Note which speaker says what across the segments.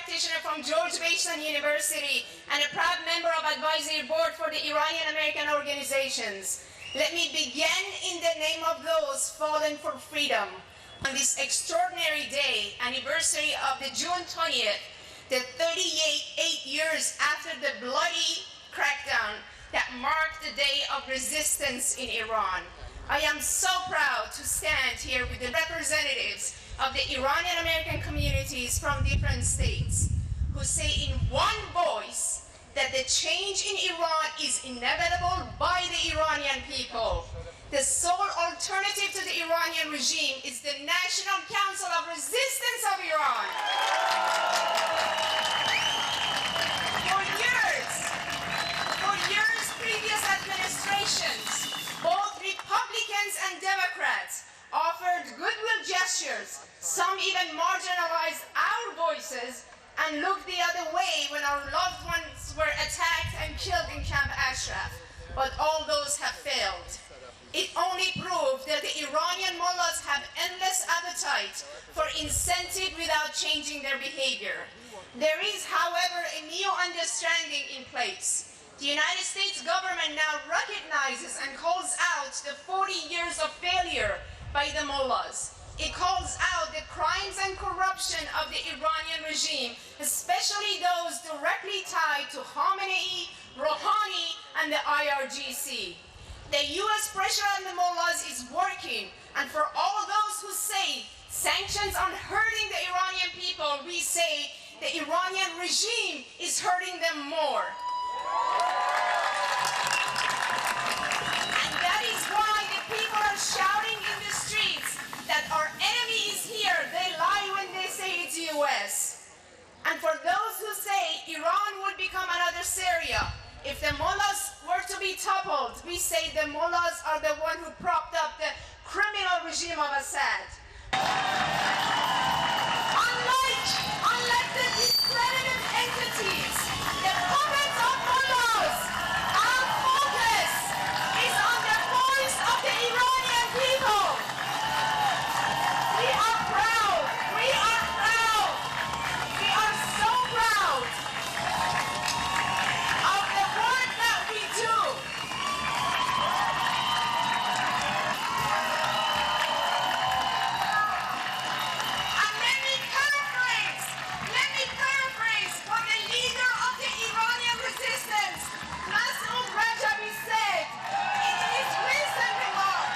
Speaker 1: practitioner from George Mason University and a proud member of advisory board for the Iranian American organizations. Let me begin in the name of those fallen for freedom. On this extraordinary day, anniversary of the June 20th, the 38 years after the bloody crackdown that marked the day of resistance in Iran, I am so proud to stand here with the representatives of the Iranian American communities from different states who say in one voice that the change in Iran is inevitable by the Iranian people. The sole alternative to the Iranian regime is the National Council of Resistance of Iran. For years, previous administrations, both Republicans and Democrats, offered goodwill gestures. Some even marginalized our voices and looked the other way when our loved ones were attacked and killed in Camp Ashraf. But all those have failed. It only proved that the Iranian mullahs have endless appetite for incentive without changing their behavior. There is, however, a new understanding in place. The United States government now recognizes and calls out the 40 years of failure by the mullahs. It calls out the crimes and corruption of the Iranian regime, especially those directly tied to Khamenei, Rouhani, and the IRGC. The U.S. pressure on the mullahs is working, and for all those who say sanctions are hurting the Iranian people, we say the Iranian regime is hurting them more. And that is why the people are shouting in the streets that our enemy is here. They lie when they say it's U.S. And for those who say Iran would become another Syria, if the mullahs were to be toppled, we say the mullahs are the one who propped up the criminal regime of Assad. Unlike the discredited entities, the puppets of mullahs, our focus is on the voice of the Iranian people. We are proud. We are proud. We are so proud of the work that we do. And let me paraphrase what the leader of the Iranian resistance, Masoud Rajabi, said in his recent remark.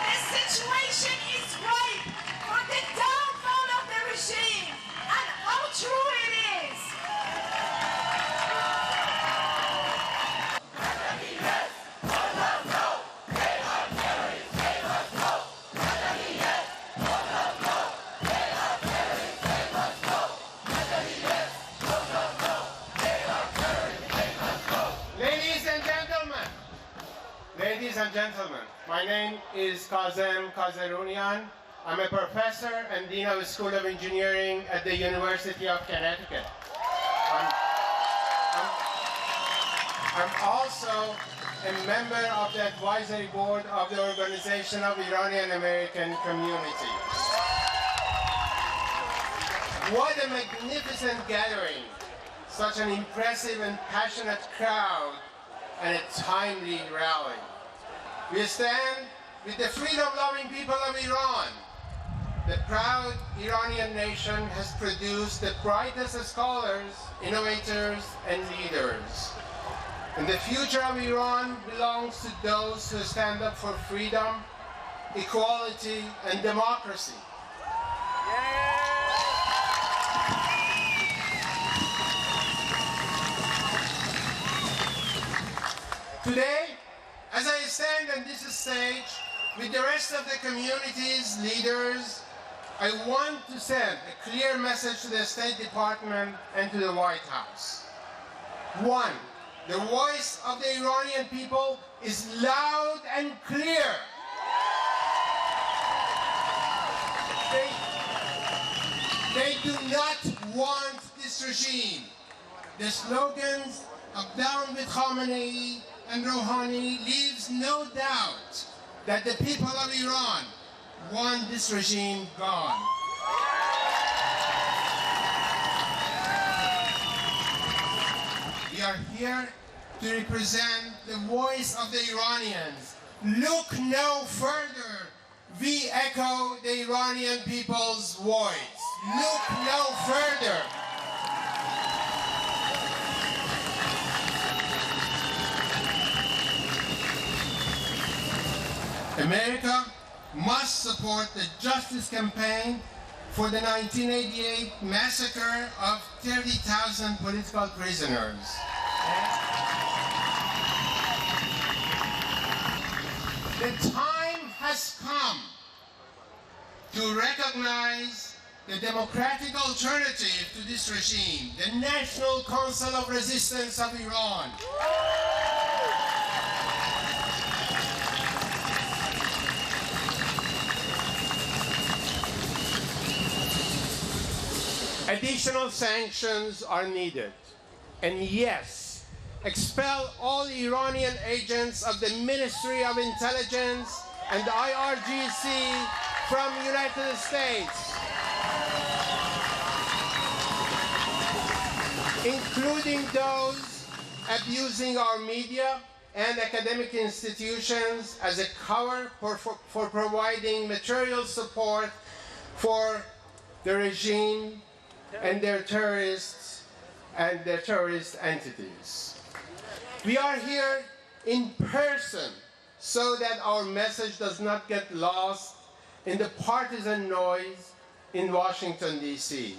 Speaker 1: The situation is ripe for the downfall of the regime, and how true it is.
Speaker 2: Ladies and gentlemen, my name is Skhnraniهای. I'm a professor and dean of the School of Engineering at the University of Connecticut. I'm also a member of the advisory board of the Organization of Iranian American Communities. What a magnificent gathering, such an impressive and passionate crowd, and a timely rally. We stand with the freedom-loving people of Iran. The proud Iranian nation has produced the brightest scholars, innovators, and leaders. And the future of Iran belongs to those who stand up for freedom, equality, and democracy. Today, as I stand on this stage with the rest of the community's leaders, I want to send a clear message to the State Department and to the White House. One, the voice of the Iranian people is loud and clear. They do not want this regime. The slogans of "Down with Khamenei" and Rouhani leaves no doubt that the people of Iran want this regime gone. are here to represent the voice of the Iranians. Look no further. We echo the Iranian people's voice. Look no further. America must support the justice campaign for the 1988 massacre of 30,000 political prisoners. The time has come to recognize the democratic alternative to this regime, the National Council of Resistance of Iran. Additional sanctions are needed. And yes, expel all Iranian agents of the Ministry of Intelligence and the IRGC from the United States, including those abusing our media and academic institutions as a cover for providing material support for the regime and their terrorists and their terrorist entities. We are here in person so that our message does not get lost in the partisan noise in Washington, D.C.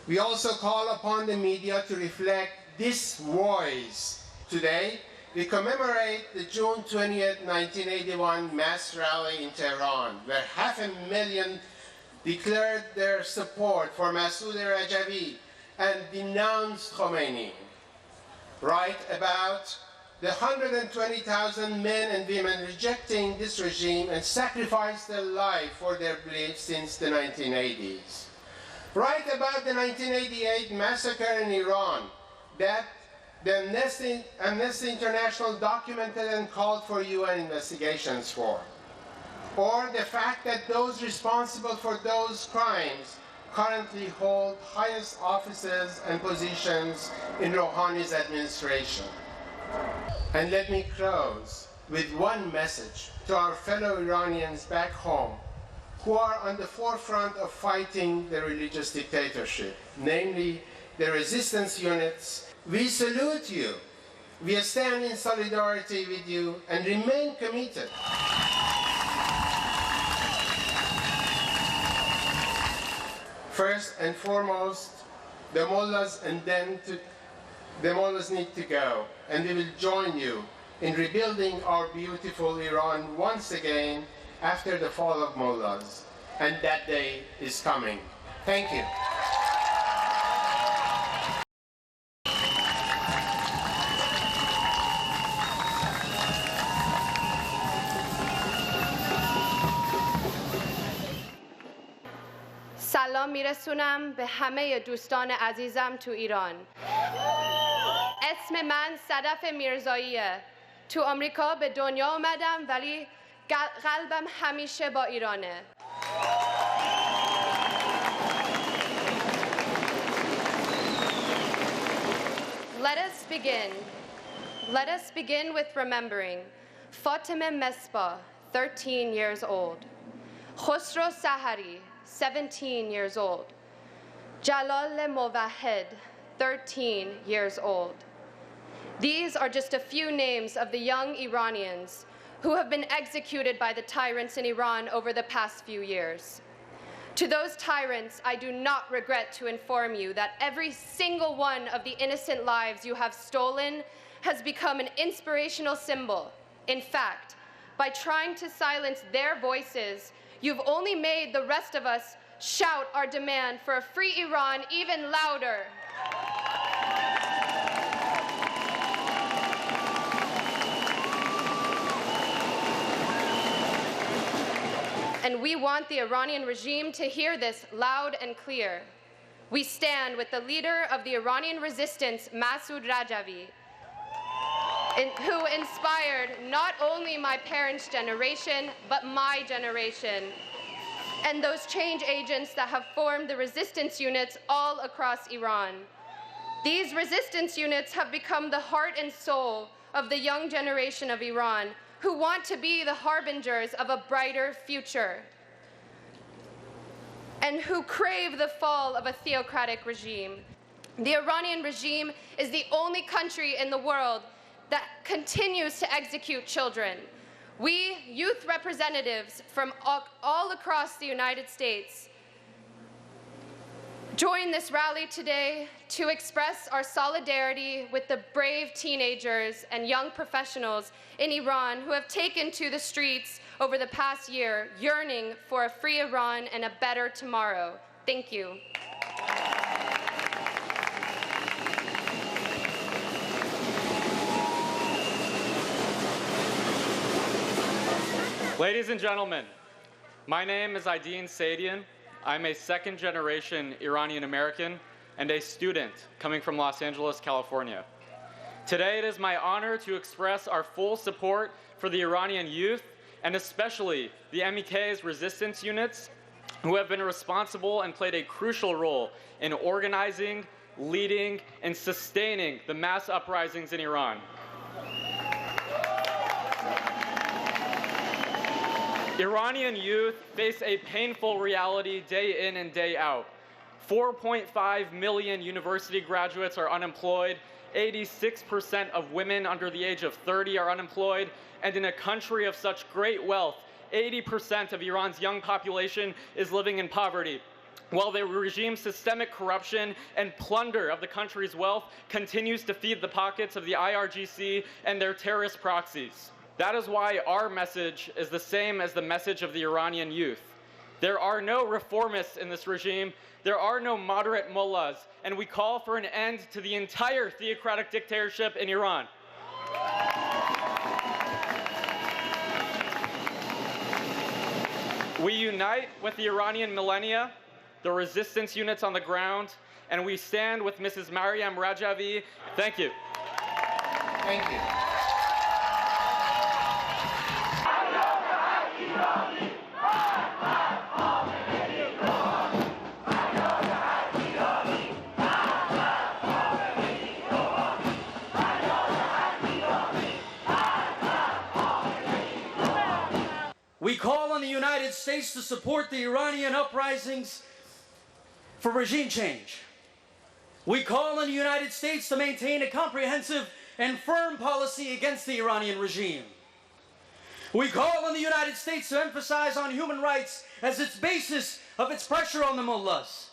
Speaker 2: We also call upon the media to reflect this voice. Today, we commemorate the June 20th, 1981 mass rally in Tehran, where 500,000 declared their support for Masoud Rajavi and denounced Khomeini. Write about the 120,000 men and women rejecting this regime and sacrificed their life for their beliefs since the 1980s. Write about the 1988 massacre in Iran that the Amnesty International documented and called for UN investigations for. Or the fact that those responsible for those crimes currently hold highest offices and positions in Rouhani's administration. And let me close with one message to our fellow Iranians back home who are on the forefront of fighting the religious dictatorship, namely the resistance units. We salute you. We stand in solidarity with you and remain committed. First and foremost, the mullahs the mullahs need to go, and we will join you in rebuilding our beautiful Iran once again after the fall of mullahs, and that day is coming. Thank you.
Speaker 3: سلام میرسونم به همه دوستان عزیزم تو ایران. اسم من صدف میرزاییه. تو آمریکا به دنیا اومدم ولی قلبم همیشه با ایرانه. Let us begin with remembering Fatima Mesbah, 13 years old. Khosrow Sahari, 17 years old. Jalal Mowahed, 13 years old. These are just a few names of the young Iranians who have been executed by the tyrants in Iran over the past few years. To those tyrants, I do not regret to inform you that every single one of the innocent lives you have stolen has become an inspirational symbol. In fact, by trying to silence their voices, you've only made the rest of us shout our demand for a free Iran even louder. And we want the Iranian regime to hear this loud and clear. We stand with the leader of the Iranian resistance, Masoud Rajavi, who inspired not only my parents' generation, but my generation, and those change agents that have formed the resistance units all across Iran. These resistance units have become the heart and soul of the young generation of Iran who want to be the harbingers of a brighter future and who crave the fall of a theocratic regime. The Iranian regime is the only country in the world that continues to execute children. We, youth representatives from all across the United States, join this rally today to express our solidarity with the brave teenagers and young professionals in Iran who have taken to the streets over the past year, yearning for a free Iran and a better tomorrow. Thank you.
Speaker 4: Ladies and gentlemen, my name is Aydin Sadian. I'm a second-generation Iranian American and a student coming from Los Angeles, California. Today, it is my honor to express our full support for the Iranian youth and especially the MEK's resistance units who have been responsible and played a crucial role in organizing, leading, and sustaining the mass uprisings in Iran. Iranian youth face a painful reality day in and day out. 4.5 million university graduates are unemployed, 86% of women under the age of 30 are unemployed, and in a country of such great wealth, 80% of Iran's young population is living in poverty, while the regime's systemic corruption and plunder of the country's wealth continues to feed the pockets of the IRGC and their terrorist proxies. That is why our message is the same as the message of the Iranian youth. There are no reformists in this regime, there are no moderate mullahs, and we call for an end to the entire theocratic dictatorship in Iran. We unite with the Iranian millennia, the resistance units on the ground, and we stand with Mrs. Maryam Rajavi. Thank you.
Speaker 2: Thank you.
Speaker 5: We call on the United States to support the Iranian uprisings for regime change. We call on the United States to maintain a comprehensive and firm policy against the Iranian regime. We call on the United States to emphasize on human rights as its basis of its pressure on the mullahs.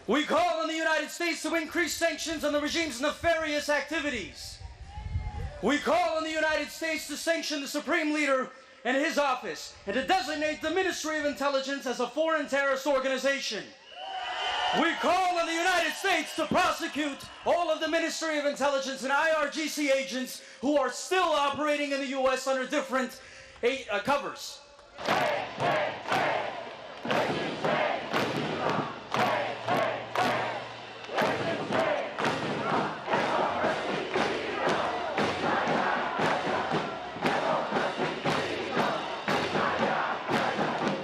Speaker 5: We call on the United States to increase sanctions on the regime's nefarious activities. We call on the United States to sanction the Supreme Leader and his office, and to designate the Ministry of Intelligence as a foreign terrorist organization. We call on the United States to prosecute all of the Ministry of Intelligence and IRGC agents who are still operating in the U.S. under different covers.